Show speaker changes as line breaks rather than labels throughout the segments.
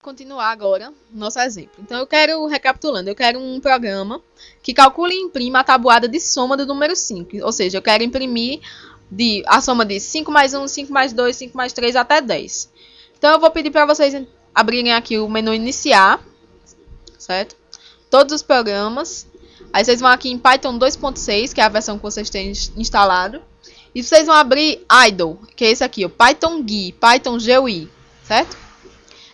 continuar agora o nosso exemplo. Então, recapitulando, eu quero um programa que calcule e imprima a tabuada de soma do número 5. Ou seja, eu quero imprimir a soma de 5 mais 1, 5 mais 2, 5 mais 3 até 10. Então, eu vou pedir para vocês abrirem aqui o menu iniciar, certo? Todos os programas. Aí vocês vão aqui em Python 2.6, que é a versão que vocês têm instalado. E vocês vão abrir idle, que é esse aqui, o Python GUI, Python GUI, certo?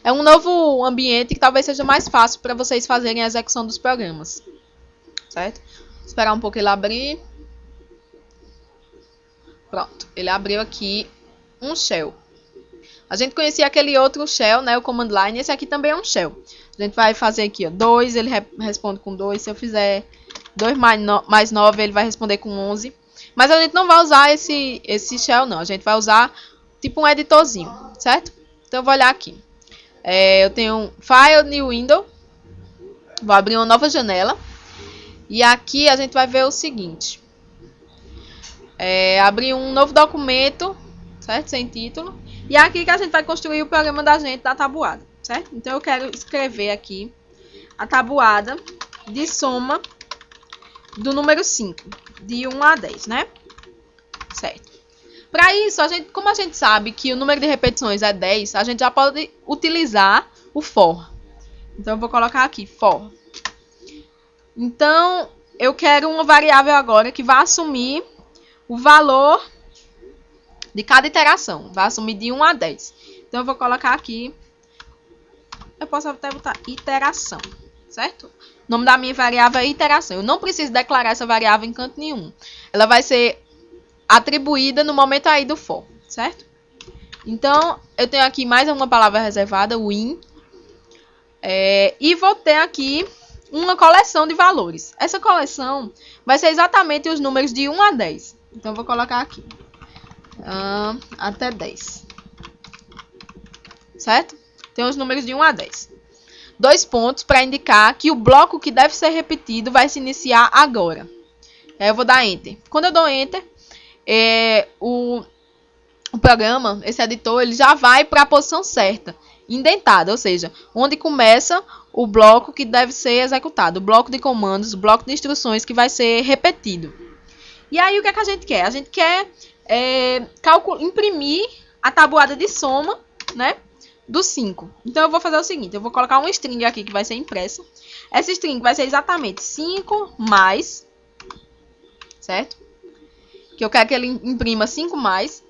É um novo ambiente que talvez seja mais fácil para vocês fazerem a execução dos programas, certo? Vou esperar um pouco ele abrir. Pronto, ele abriu aqui um shell. A gente conhecia aquele outro shell, né, o command line, esse aqui também é um shell. A gente vai fazer aqui, ó, 2, ele responde com 2, se eu fizer 2 mais 9, ele vai responder com 11. Mas a gente não vai usar esse shell, não. A gente vai usar tipo um editorzinho, certo? Então eu vou olhar aqui. Eu tenho um File, New Window. Vou abrir uma nova janela. E aqui a gente vai ver o seguinte. Abrir um novo documento, certo? Sem título. E é aqui que a gente vai construir o programa da gente da tabuada, certo? Então eu quero escrever aqui a tabuada de soma do número 5. De 1 a 10, né? Certo. Para isso, como a gente sabe que o número de repetições é 10, a gente já pode utilizar o for. Então, eu vou colocar aqui, for. Então, eu quero uma variável agora que vai assumir o valor de cada iteração. Vai assumir de 1 a 10. Então, eu vou colocar aqui, eu posso até botar iteração, certo? O nome da minha variável é iteração. Eu não preciso declarar essa variável em canto nenhum. Ela vai ser atribuída no momento aí do for, certo? Então, eu tenho aqui mais uma palavra reservada, o in. E vou ter aqui uma coleção de valores. Essa coleção vai ser exatamente os números de 1 a 10. Então, eu vou colocar aqui. Até 10. Certo? Tem os números de 1 a 10. 2 pontos para indicar que o bloco que deve ser repetido vai se iniciar agora. Aí eu vou dar Enter. Quando eu dou Enter, o programa, esse editor, ele já vai para a posição certa, indentada, ou seja, onde começa o bloco que deve ser executado, o bloco de comandos, o bloco de instruções que vai ser repetido. E aí o que é que a gente quer? A gente quer imprimir a tabuada de soma, né? Do 5. Então, eu vou fazer o seguinte. Eu vou colocar uma string aqui que vai ser impressa. Essa string vai ser exatamente 5 mais. Certo? Que eu quero que ele imprima 5 mais.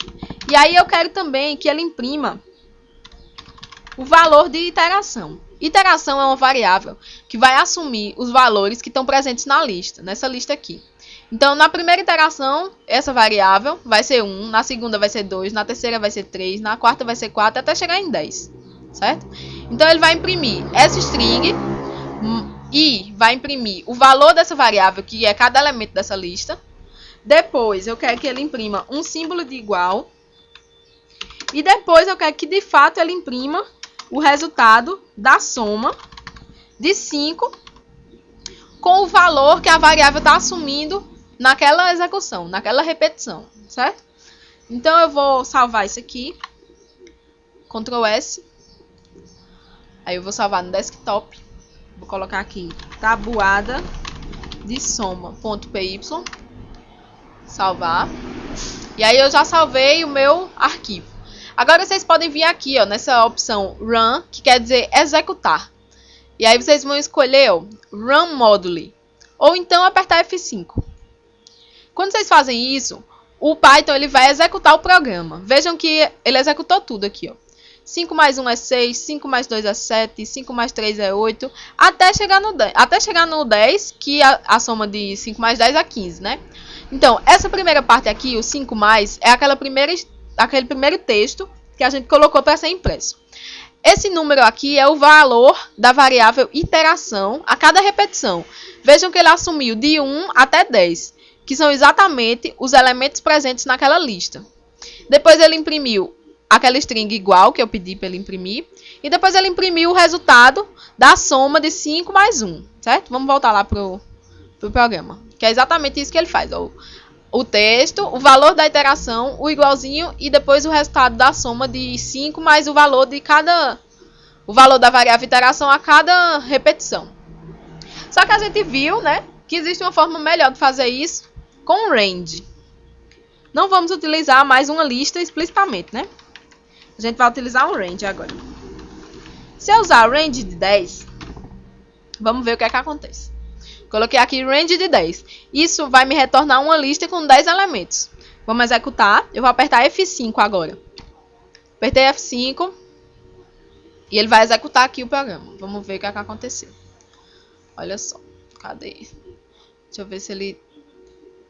E aí, eu quero também que ele imprima o valor de iteração. Iteração é uma variável que vai assumir os valores que estão presentes na lista. Nessa lista aqui. Então, na primeira iteração, essa variável vai ser 1, na segunda vai ser 2, na terceira vai ser 3, na quarta vai ser 4, até chegar em 10, certo? Então, ele vai imprimir essa string e vai imprimir o valor dessa variável, que é cada elemento dessa lista. Depois, eu quero que ele imprima um símbolo de igual. E depois, eu quero que, de fato, ele imprima o resultado da soma de 5 com o valor que a variável está assumindo naquela execução, naquela repetição, certo? Então, eu vou salvar isso aqui. Ctrl S. Aí, eu vou salvar no desktop. Vou colocar aqui, tabuada de soma.py. Salvar. E aí, eu já salvei o meu arquivo. Agora, vocês podem vir aqui, ó, nessa opção Run, que quer dizer executar. E aí, vocês vão escolher, ó, Run Module. Ou então, apertar F5. Quando vocês fazem isso, o Python ele vai executar o programa. Vejam que ele executou tudo aqui, ó. 5 mais 1 é 6, 5 mais 2 é 7, 5 mais 3 é 8, até chegar no 10, que a soma de 5 mais 10 é 15, né? Então, essa primeira parte aqui, o 5 mais, é aquele primeiro texto que a gente colocou para ser impresso. Esse número aqui é o valor da variável iteração a cada repetição. Vejam que ele assumiu de 1 até 10. Que são exatamente os elementos presentes naquela lista. Depois ele imprimiu aquela string igual que eu pedi para ele imprimir. E depois ele imprimiu o resultado da soma de 5 mais 1. Certo? Vamos voltar lá para o programa. Que é exatamente isso que ele faz. O texto, o valor da iteração, o igualzinho e depois o resultado da soma de 5 mais o valor de cada o valor da variável iteração a cada repetição. Só que a gente viu, né, que existe uma forma melhor de fazer isso com range. Não vamos utilizar mais uma lista explicitamente, né? A gente vai utilizar um range agora. Se eu usar range de 10, vamos ver o que é que acontece. Coloquei aqui range de 10. Isso vai me retornar uma lista com 10 elementos. Vamos executar. Eu vou apertar F5 agora. Apertei F5. E ele vai executar aqui o programa. Vamos ver o que é que aconteceu. Olha só. Cadê? Deixa eu ver se ele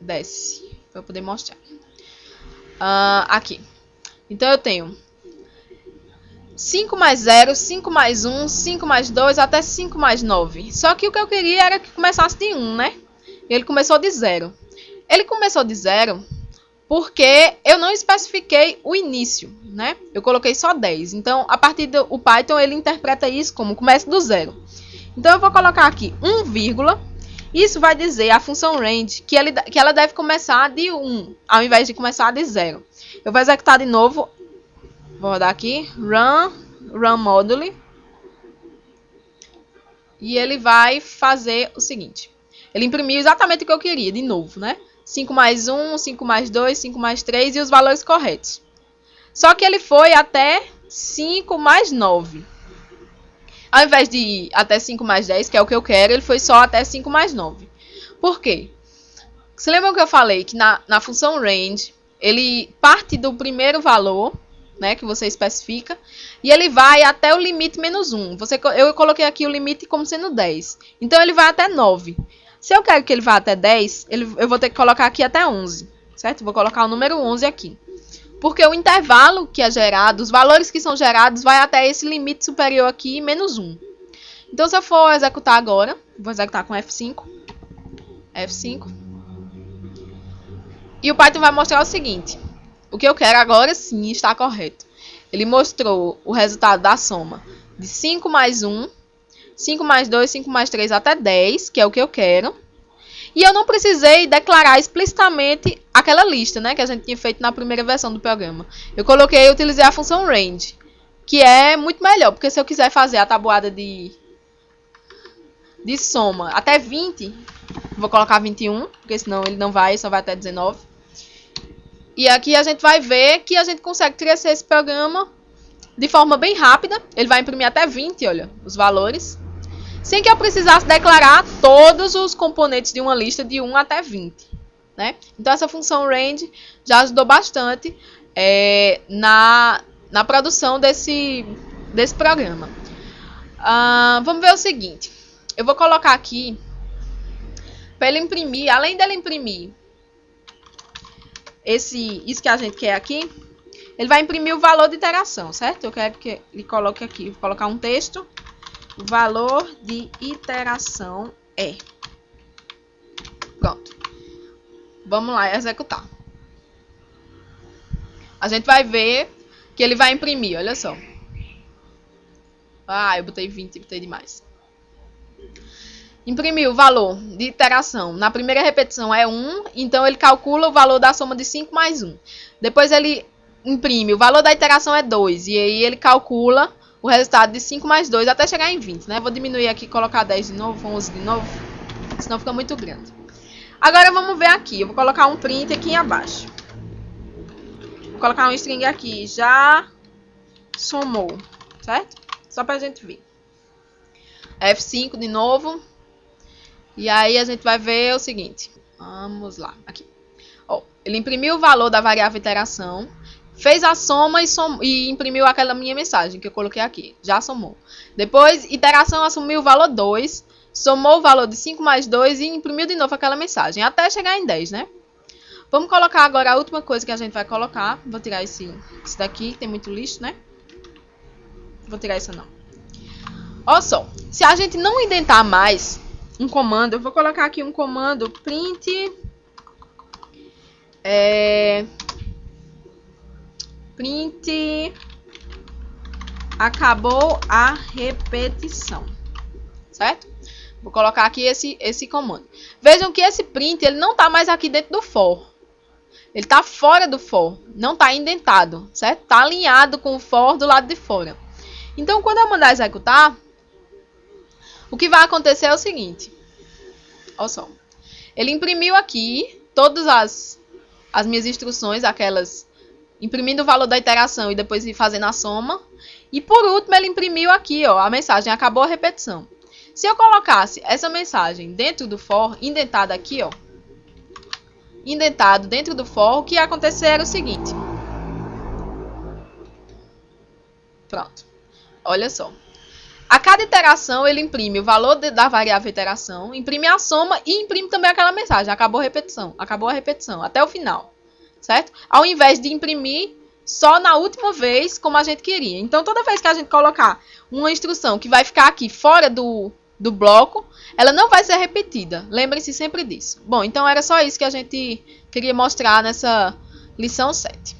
desce. Para eu poder mostrar. Aqui. Então eu tenho 5 mais 0, 5 mais 1, 5 mais 2, até 5 mais 9. Só que o que eu queria era que começasse de 1, né? Ele começou de 0. Ele começou de 0 porque eu não especifiquei o início, né? Eu coloquei só 10. Então, a partir do Python, ele interpreta isso como começa do 0. Então, eu vou colocar aqui 1, vírgula. Isso vai dizer a função range que ela deve começar de 1, ao invés de começar de 0. Eu vou executar de novo. Vou rodar aqui. Run module. E ele vai fazer o seguinte. Ele imprimiu exatamente o que eu queria, de novo, né? 5 mais 1, 5 mais 2, 5 mais 3 e os valores corretos. Só que ele foi até 5 mais 9. Ao invés de ir até 5 mais 10, que é o que eu quero, ele foi só até 5 mais 9. Por quê? Você lembra que eu falei que na função range, ele parte do primeiro valor, né, que você especifica, e ele vai até o limite menos 1. Eu coloquei aqui o limite como sendo 10. Então, ele vai até 9. Se eu quero que ele vá até 10, eu vou ter que colocar aqui até 11, certo? Vou colocar o número 11 aqui. Porque o intervalo que é gerado, os valores que são gerados, vai até esse limite superior aqui, menos 1. Então, se eu for executar agora, vou executar com F5. F5. E o Python vai mostrar o seguinte. O que eu quero agora sim está correto. Ele mostrou o resultado da soma de 5 mais 1, 5 mais 2, 5 mais 3 até 10, que é o que eu quero. E eu não precisei declarar explicitamente aquela lista, né, que a gente tinha feito na primeira versão do programa. Eu utilizei a função range, que é muito melhor, porque se eu quiser fazer a tabuada de soma até 20, vou colocar 21, porque senão ele não vai, só vai até 19. E aqui a gente vai ver que a gente consegue crescer esse programa de forma bem rápida. Ele vai imprimir até 20, olha, os valores. Sem que eu precisasse declarar todos os componentes de uma lista de 1 até 20. Né? Então, essa função range já ajudou bastante na produção desse programa. Vamos ver o seguinte. Eu vou colocar aqui, para ele imprimir, além dele imprimir isso que a gente quer aqui, ele vai imprimir o valor de iteração, certo? Eu quero que ele coloque aqui, vou colocar um texto. O valor de iteração é. Pronto. Vamos lá executar. A gente vai ver que ele vai imprimir, olha só. Eu botei 20, botei demais. Imprimiu o valor de iteração. Na primeira repetição é 1, então ele calcula o valor da soma de 5 mais 1. Depois ele imprime, o valor da iteração é 2, e aí ele calcula o resultado de 5 mais 2 até chegar em 20, né? Vou diminuir aqui, colocar 10 de novo, 11 de novo, senão fica muito grande. Agora vamos ver aqui, eu vou colocar um print aqui abaixo. Vou colocar um string aqui, já somou, certo? Só pra gente ver. F5 de novo. E aí a gente vai ver o seguinte. Vamos lá, aqui. Ó, ele imprimiu o valor da variável iteração. Fez a soma e imprimiu aquela minha mensagem que eu coloquei aqui. Já somou. Depois, iteração assumiu o valor 2. Somou o valor de 5 mais 2 e imprimiu de novo aquela mensagem. Até chegar em 10, né? Vamos colocar agora a última coisa que a gente vai colocar. Vou tirar esse daqui, que tem muito lixo, né? Vou tirar isso não. Olha só. Se a gente não indentar mais um comando, eu vou colocar aqui um comando print... print acabou a repetição, certo? Vou colocar aqui esse comando. Vejam que esse print ele não está mais aqui dentro do for. Ele está fora do for, não está indentado, certo? Está alinhado com o for do lado de fora. Então, quando eu mandar executar, o que vai acontecer é o seguinte. Olha só. Ele imprimiu aqui todas as minhas instruções, aquelas imprimindo o valor da iteração e depois fazendo a soma. E por último, ele imprimiu aqui, ó, a mensagem acabou a repetição. Se eu colocasse essa mensagem dentro do for, indentada aqui, ó, indentado dentro do for, o que ia acontecer era o seguinte. Pronto. Olha só. A cada iteração, ele imprime o valor da variável iteração, imprime a soma e imprime também aquela mensagem. Acabou a repetição, até o final. Certo? Ao invés de imprimir só na última vez, como a gente queria. Então, toda vez que a gente colocar uma instrução que vai ficar aqui fora do bloco, ela não vai ser repetida. Lembrem-se sempre disso. Bom, então era só isso que a gente queria mostrar nessa lição 7.